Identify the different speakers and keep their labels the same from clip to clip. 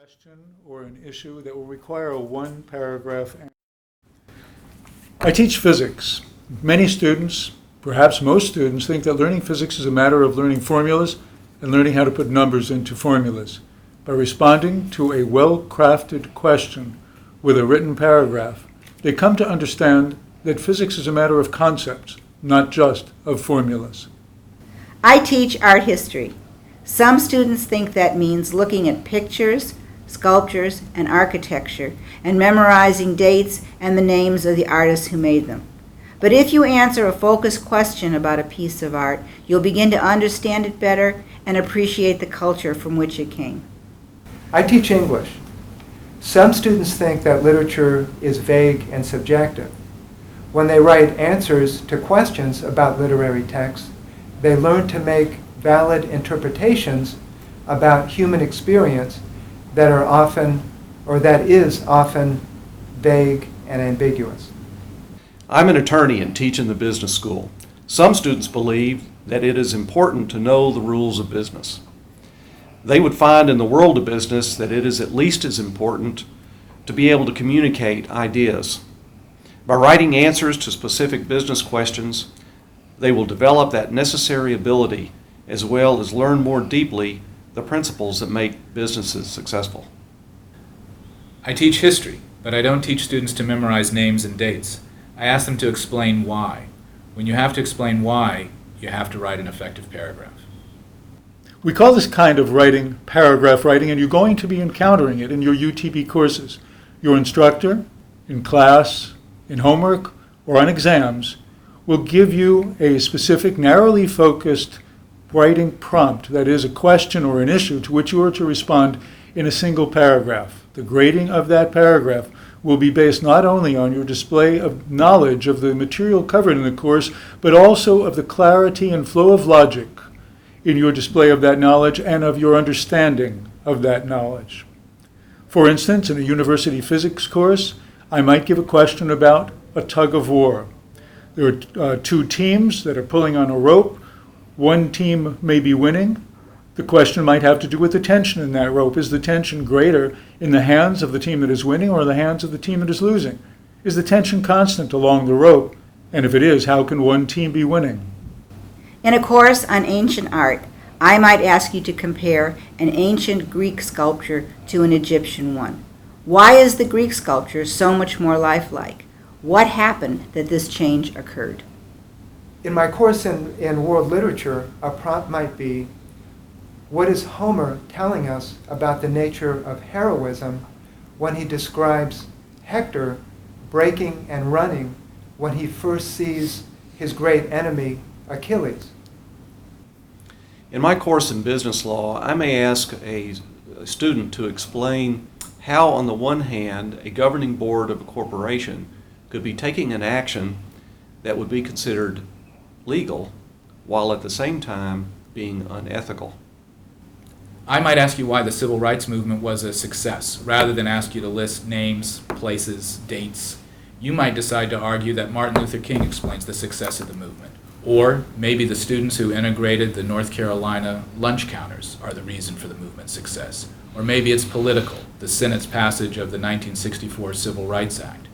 Speaker 1: question or an issue that will require a one-paragraph answer. I teach physics. Many students, perhaps most students, think that learning physics is a matter of learning formulas and learning how to put numbers into formulas. By responding to a well-crafted question with a written paragraph, they come to understand that physics is a matter of concepts, not just of formulas.
Speaker 2: I teach art history. Some students think that means looking at pictures, sculptures, and architecture, and memorizing dates and the names of the artists who made them. But if you answer a focused question about a piece of art, you'll begin to understand it better and appreciate the culture from which it came.
Speaker 3: I teach English. Some students think that literature is vague and subjective. When they write answers to questions about literary texts, they learn to make valid interpretations about human experience that is often vague and ambiguous.
Speaker 4: I'm an attorney and teach in the business school. Some students believe that it is important to know the rules of business. They would find in the world of business that it is at least as important to be able to communicate ideas. By writing answers to specific business questions, they will develop that necessary ability as well as learn more deeply the principles that make businesses successful.
Speaker 5: I teach history, but I don't teach students to memorize names and dates. I ask them to explain why. When you have to explain why, you have to write an effective paragraph.
Speaker 1: We call this kind of writing paragraph writing, and you're going to be encountering it in your UTB courses. Your instructor, in class, in homework, or on exams, will give you a specific, narrowly focused writing prompt, that is, a question or an issue to which you are to respond in a single paragraph. The grading of that paragraph will be based not only on your display of knowledge of the material covered in the course, but also of the clarity and flow of logic in your display of that knowledge and of your understanding of that knowledge. For instance, in a university physics course, I might give a question about a tug of war. There are two teams that are pulling on a rope. One team may be winning. The question might have to do with the tension in that rope. Is the tension greater in the hands of the team that is winning or in the hands of the team that is losing? Is the tension constant along the rope? And if it is, how can one team be winning?
Speaker 2: In a course on ancient art, I might ask you to compare an ancient Greek sculpture to an Egyptian one. Why is the Greek sculpture so much more lifelike? What happened that this change occurred?
Speaker 3: In my course in world literature, a prompt might be, what is Homer telling us about the nature of heroism when he describes Hector breaking and running when he first sees his great enemy, Achilles?
Speaker 4: In my course in business law, I may ask a student to explain how, on the one hand, a governing board of a corporation could be taking an action that would be considered legal, while at the same time being unethical.
Speaker 5: I might ask you why the civil rights movement was a success, rather than ask you to list names, places, dates. You might decide to argue that Martin Luther King explains the success of the movement. Or maybe the students who integrated the North Carolina lunch counters are the reason for the movement's success. Or maybe it's political, the Senate's passage of the 1964 Civil Rights Act.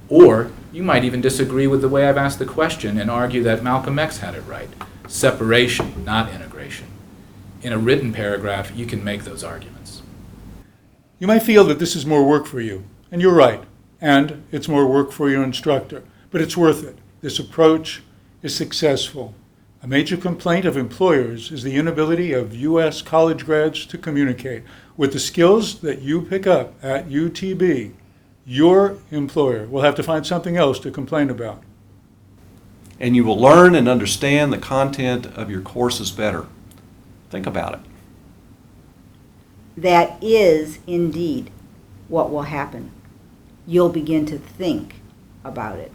Speaker 5: Or you might even disagree with the way I've asked the question and argue that Malcolm X had it right. Separation, not integration. In a written paragraph, you can make those arguments.
Speaker 1: You might feel that this is more work for you, and you're right, and it's more work for your instructor, but it's worth it. This approach is successful. A major complaint of employers is the inability of U.S. college grads to communicate. With the skills that you pick up at UTB, your employer will have to find something else to complain about.
Speaker 4: And you will learn and understand the content of your courses better. Think about it.
Speaker 2: That is indeed what will happen. You'll begin to think about it.